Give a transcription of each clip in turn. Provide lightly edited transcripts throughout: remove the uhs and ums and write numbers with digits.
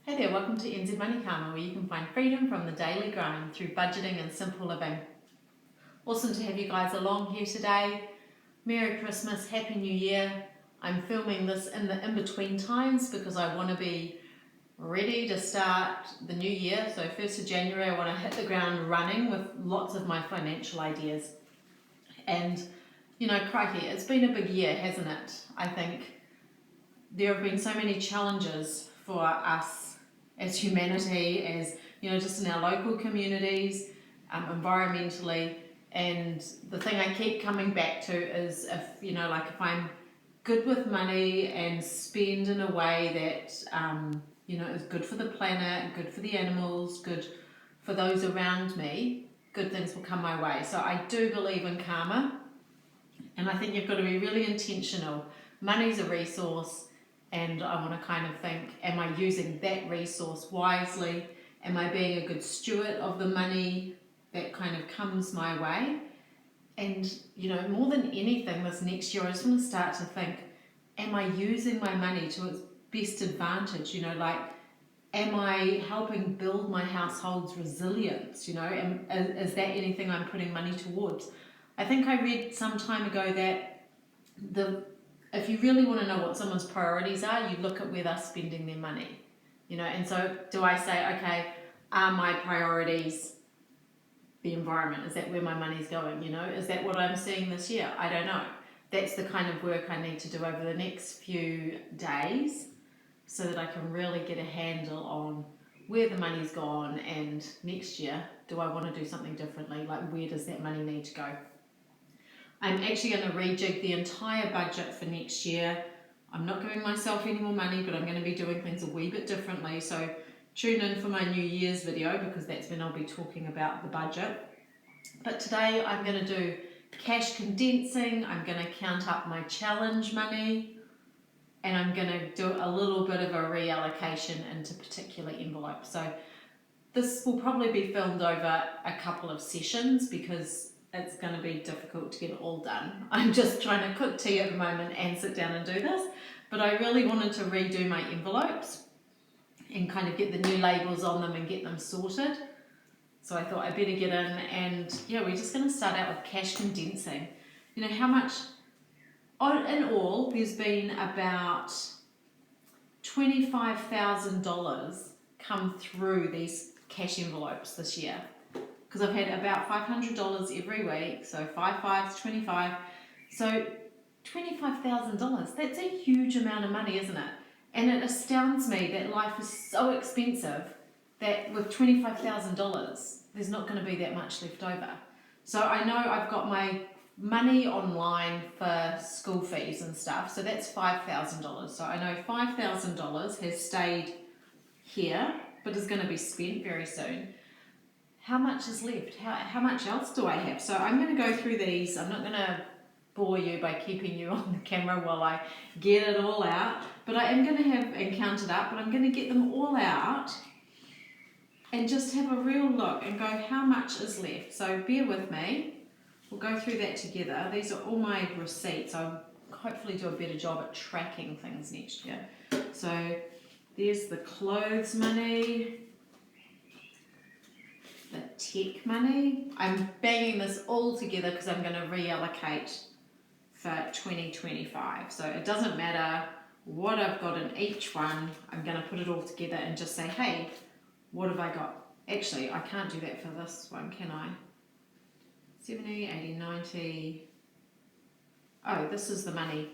Hey there, welcome to NZ Money Karma, where you can find freedom from the daily grind through budgeting and simple living. Awesome to have you guys along here today. Merry Christmas, Happy New Year. I'm filming this in the in-between times because I want to be ready to start the new year. So 1st of January, I want to hit the ground running with lots of my financial ideas. And, crikey, it's been a big year, hasn't it? I think there have been so many challenges for us as humanity, as just in our local communities, environmentally. And the thing I keep coming back to is if I'm good with money and spend in a way that is good for the planet, good for the animals, good for those around me, good things will come my way. So I do believe in karma, and I think you've got to be really intentional. Money's a resource. And I want to kind of think, am I using that resource wisely? Am I being a good steward of the money that kind of comes my way? And, more than anything this next year, I just want to start to think, am I using my money to its best advantage? Am I helping build my household's resilience? Is that anything I'm putting money towards? I think I read some time ago that if you really want to know what someone's priorities are, you look at where they're spending their money, and so do I say, okay, are my priorities the environment? Is that where my money's going? Is that what I'm seeing this year? I don't know. That's the kind of work I need to do over the next few days so that I can really get a handle on where the money's gone, and next year, do I want to do something differently? Like, where does that money need to go? I'm actually going to rejig the entire budget for next year. I'm not giving myself any more money, but I'm going to be doing things a wee bit differently. So tune in for my New Year's video, because that's when I'll be talking about the budget. But today I'm going to do cash condensing. I'm going to count up my challenge money, and I'm going to do a little bit of a reallocation into particular envelopes. So this will probably be filmed over a couple of sessions because it's going to be difficult to get it all done. I'm just trying to cook tea at the moment and sit down and do this, but I really wanted to redo my envelopes and kind of get the new labels on them and get them sorted. So I thought I'd better get in, and we're just going to start out with cash condensing. How much, in all, there's been about $25,000 come through these cash envelopes this year, because I've had about $500 every week, so 5 5's 25. So $25,000, that's a huge amount of money, isn't it? And it astounds me that life is so expensive that with $25,000, there's not going to be that much left over. So I know I've got my money online for school fees and stuff, so that's $5,000. So I know $5,000 has stayed here, but is going to be spent very soon. How much is left? How much else do I have? So I'm going to go through these. I'm not going to bore you by keeping you on the camera while I get it all out, but I am going to have and count it up, but I'm going to get them all out and just have a real look and go, how much is left? So bear with me. We'll go through that together. These are all my receipts. I'll hopefully do a better job at tracking things next year. So there's the clothes money, the tech money. I'm banging this all together because I'm going to reallocate for 2025. So it doesn't matter what I've got in each one. I'm going to put it all together and just say, hey, what have I got? Actually, I can't do that for this one, can I? 70, 80, 90. Oh, this is the money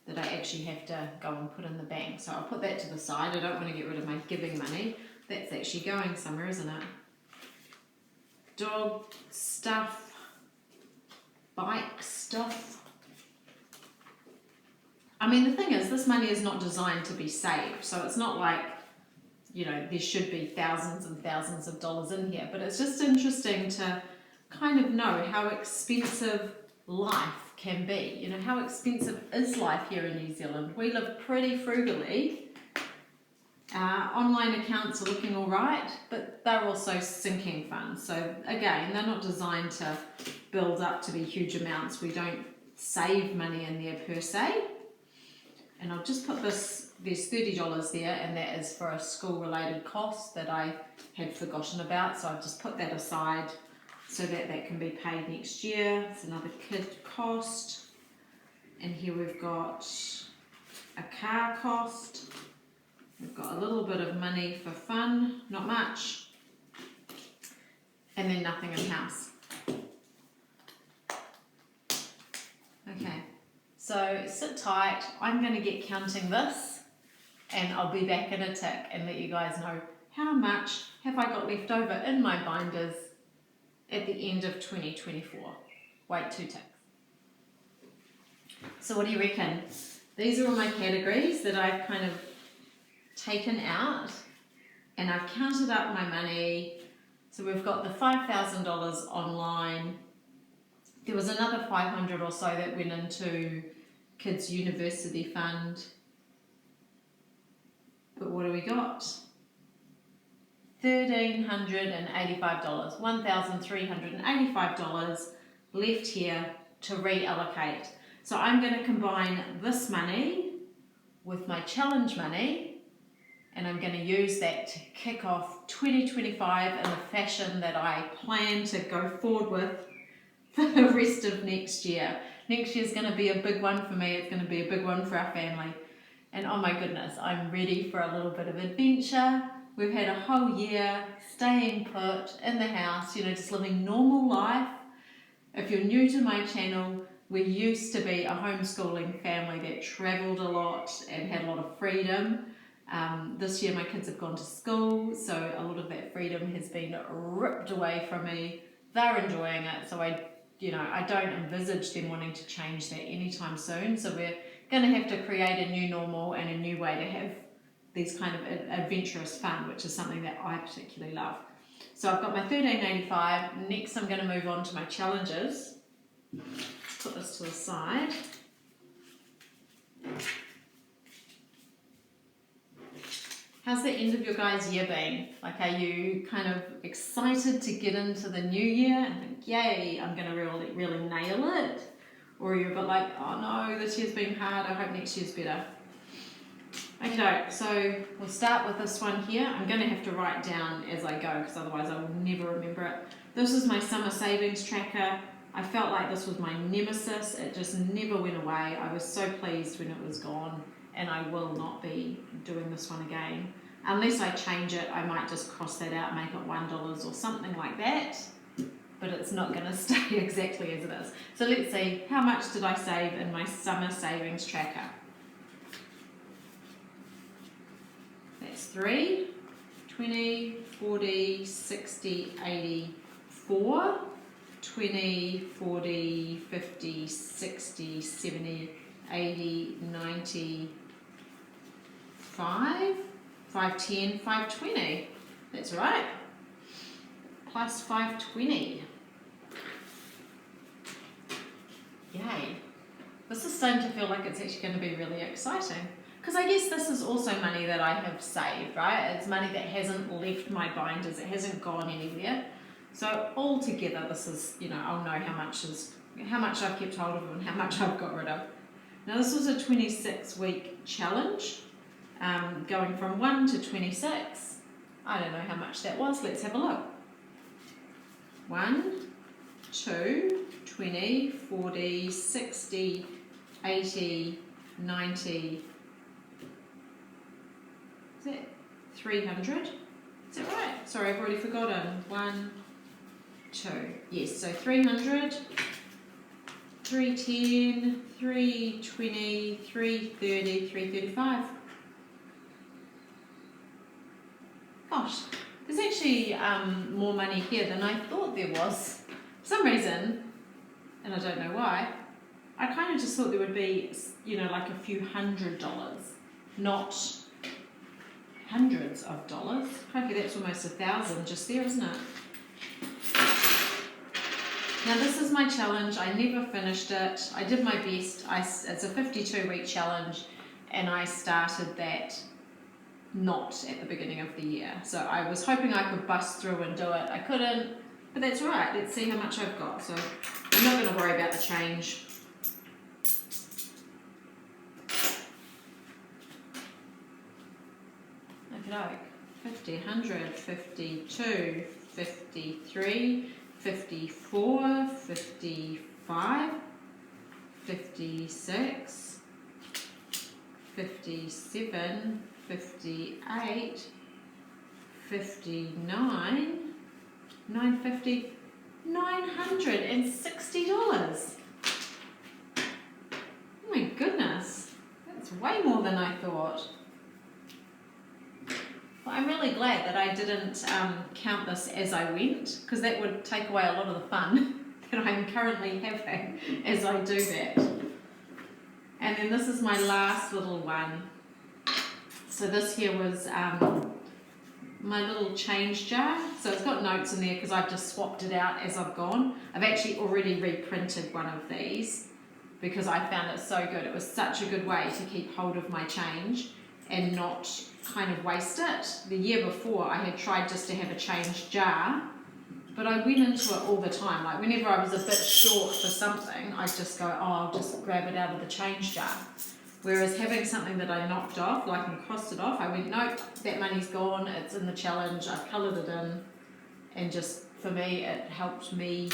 that I actually have to go and put in the bank. So I'll put that to the side. I don't want to get rid of my giving money. That's actually going somewhere, isn't it? Dog stuff, bike stuff. I mean, the thing is, this money is not designed to be saved, so it's not like, there should be thousands and thousands of dollars in here, but it's just interesting to kind of know how expensive life can be. How expensive is life here in New Zealand? We live pretty frugally. Online accounts are looking all right, but they're also sinking funds. So again, they're not designed to build up to be huge amounts. We don't save money in there per se. And I'll just put this, there's $30 there, and that is for a school related cost that I had forgotten about, so I've just put that aside so that that can be paid next year. It's another kid cost. And here we've got a car cost. We've got a little bit of money for fun, not much. And then nothing in house. Okay, so sit tight. I'm going to get counting this, and I'll be back in a tick and let you guys know how much have I got left over in my binders at the end of 2024. Wait 2 ticks. So what do you reckon? These are all my categories that I've kind of taken out, and I've counted up my money. So we've got the $5,000 online. There was another 500 or so that went into kids' university fund. But what do we got? $1,385, $1,385 left here to reallocate. So I'm going to combine this money with my challenge money, and I'm going to use that to kick off 2025 in the fashion that I plan to go forward with for the rest of next year. Next year's going to be a big one for me. It's going to be a big one for our family. And oh my goodness, I'm ready for a little bit of adventure. We've had a whole year staying put in the house, you know, just living normal life. If you're new to my channel, we used to be a homeschooling family that travelled a lot and had a lot of freedom. This year my kids have gone to school, so a lot of that freedom has been ripped away from me. They're enjoying it, so I don't envisage them wanting to change that anytime soon. So we're going to have to create a new normal and a new way to have these kind of adventurous fun, which is something that I particularly love. So I've got my $1,385. Next I'm going to move on to my challenges. Let's put this to the side. How's the end of your guys' year been? Like, are you kind of excited to get into the new year and think, yay, I'm going to really nail it? Or are you a bit like, oh no, this year's been hard, I hope next year's better? Okay, so we'll start with this one here. I'm going to have to write down as I go because otherwise I will never remember it. This is my summer savings tracker. I felt like this was my nemesis. It just never went away. I was so pleased when it was gone, and I will not be doing this one again. Unless I change it, I might just cross that out, make it $1 or something like that. But it's not going to stay exactly as it is. So let's see, how much did I save in my summer savings tracker? That's 3, 20, 40, 60, 80, 4, 20, 40, 50, 60, 70, 80, 90, 5, 510, 520. That's right. Plus 520. Yay. This is starting to feel like it's actually going to be really exciting. Because I guess this is also money that I have saved, right? It's money that hasn't left my binders. It hasn't gone anywhere. So altogether, this is, I'll know how much I've kept hold of and how much I've got rid of. Now this was a 26-week challenge, going from 1 to 26. I don't know how much that was. Let's have a look. 1, 2, 20, 40, 60, 80, 90. Is that 300? Is that right? Sorry, I've already forgotten. 1, 2. Yes, so 300, 310, 320, 330, 335. Gosh, there's actually more money here than I thought there was. For some reason, and I don't know why, I kind of just thought there would be, like a few $100s, not hundreds of dollars. Hopefully that's almost 1,000 just there, isn't it? Now this is my challenge. I never finished it. I did my best. It's a 52-week challenge, and I started that not at the beginning of the year. So I was hoping I could bust through and do it. I couldn't, but that's all right. Let's see how much I've got. So I'm not going to worry about the change. okey-doke. 50, 100, 52, 53, 54, 55, 56, 57, 58, 59, 950, $960. Oh my goodness, that's way more than I thought. Well, I'm really glad that I didn't count this as I went, because that would take away a lot of the fun that I'm currently having as I do that. And then this is my last little one. So this here was my little change jar. So it's got notes in there because I've just swapped it out as I've gone. I've actually already reprinted one of these because I found it so good. It was such a good way to keep hold of my change and not kind of waste it. The year before I had tried just to have a change jar, but I went into it all the time. Like whenever I was a bit short for something, I'd just go, oh, I'll just grab it out of the change jar. Whereas having something that I knocked off, like and crossed it off, I went, nope, that money's gone, it's in the challenge, I've coloured it in, and just, for me, it helped me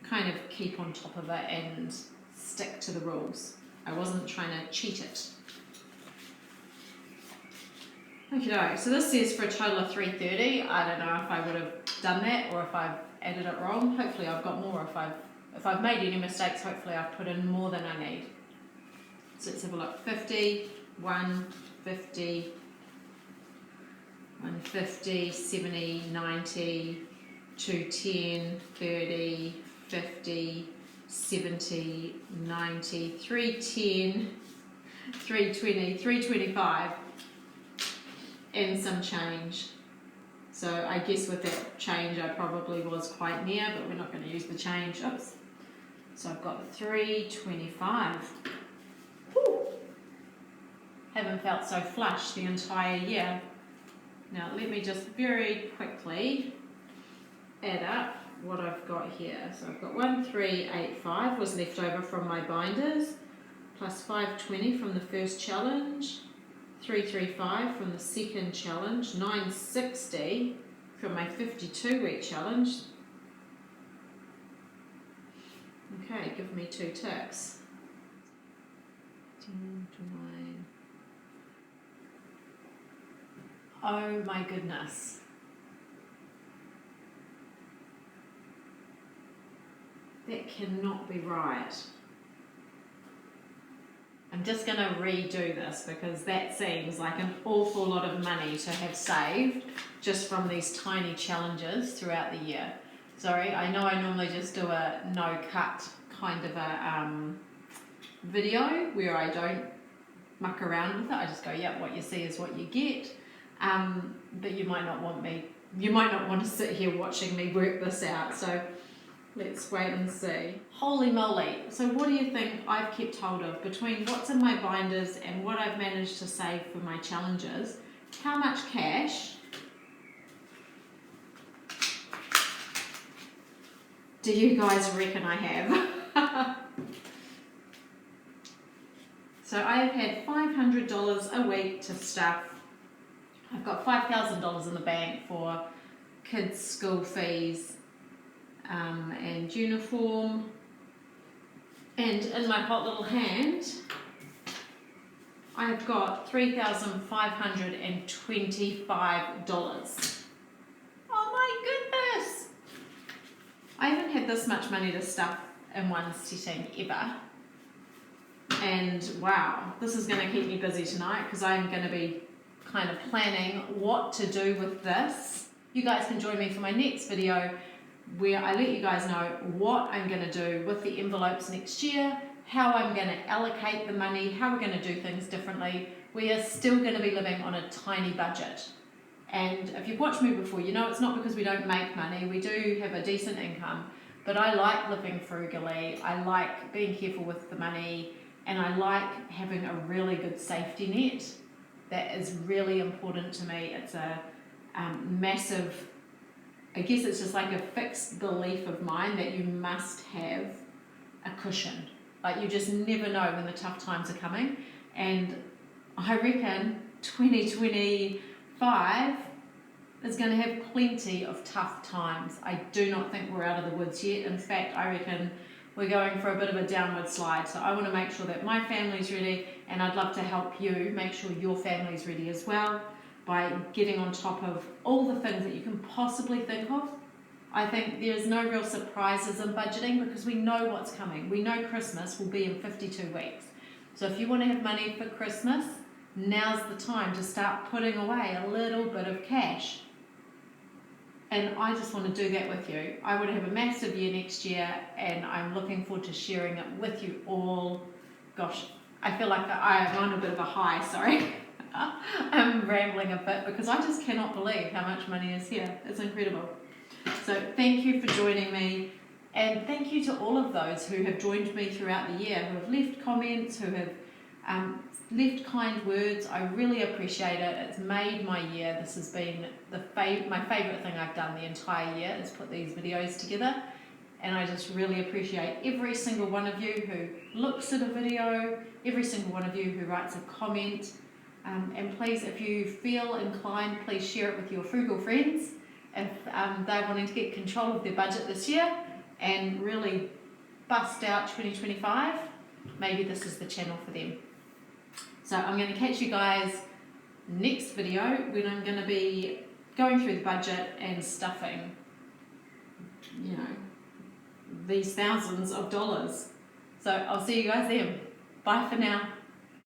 kind of keep on top of it and stick to the rules. I wasn't trying to cheat it. Okay, so this says for a total of $330. I don't know if I would have done that or if I've added it wrong. Hopefully I've got more. If I've made any mistakes, hopefully I've put in more than I need. So let's have a look. 50, 150, 150, 70, 90, 210, 30, 50, 70, 90, 310, 320, 325, and some change. So I guess with that change I probably was quite near, but we're not going to use the change. Oops. So I've got 325. Whew. Haven't felt so flush the entire year. Now let me just very quickly add up what I've got here. So I've got 1385 was left over from my binders, plus 520 from the first challenge, 335 from the second challenge, 960 from my 52-week challenge. Okay, give me 2 ticks. 10 to 9. Oh my goodness. That cannot be right. I'm just going to redo this because that seems like an awful lot of money to have saved just from these tiny challenges throughout the year. Sorry, I know I normally just do a no-cut kind of a video where I don't muck around with it. I just go, yep, what you see is what you get. But you might not want to sit here watching me work this out. So let's wait and see. Holy moly. So what do you think I've kept hold of between what's in my binders and what I've managed to save for my challenges? How much cash do you guys reckon I have? So I've had $500 a week to stuff. I've got $5,000 in the bank for kids' school fees and uniform. And in my hot little hand, I've got $3,525. Oh my goodness! I haven't had this much money to stuff in one sitting ever. And wow, this is going to keep me busy tonight because I'm going to be kind of planning what to do with this. You guys can join me for my next video where I let you guys know what I'm going to do with the envelopes next year, how I'm going to allocate the money, how we're going to do things differently. We are still going to be living on a tiny budget. And if you've watched me before, you know it's not because we don't make money. We do have a decent income, but I like living frugally. I like being careful with the money, and I like having a really good safety net. That is really important to me. It's a massive, I guess it's just like a fixed belief of mine that you must have a cushion. Like you just never know when the tough times are coming. And I reckon 2020 2025 is going to have plenty of tough times. I do not think we're out of the woods yet. In fact, I reckon we're going for a bit of a downward slide. So I want to make sure that my family's ready, and I'd love to help you make sure your family's ready as well by getting on top of all the things that you can possibly think of. I think there's no real surprises in budgeting because we know what's coming. We know Christmas will be in 52 weeks. So if you want to have money for Christmas, now's the time to start putting away a little bit of cash. And I just want to do that with you. I want to have a massive year next year, and I'm looking forward to sharing it with you all. Gosh, I feel like I'm on a bit of a high, sorry. I'm rambling a bit because I just cannot believe how much money is here. It's incredible. So thank you for joining me, and thank you to all of those who have joined me throughout the year, who have left comments, who have left kind words. I really appreciate it. It's made my year. This has been my favourite thing I've done the entire year is put these videos together, and I just really appreciate every single one of you who looks at a video, every single one of you who writes a comment, and please, if you feel inclined, please share it with your frugal friends if they're wanting to get control of their budget this year and really bust out 2025. Maybe this is the channel for them. So I'm going to catch you guys next video when I'm going to be going through the budget and stuffing, you know, these thousands of dollars. So I'll see you guys then. Bye for now.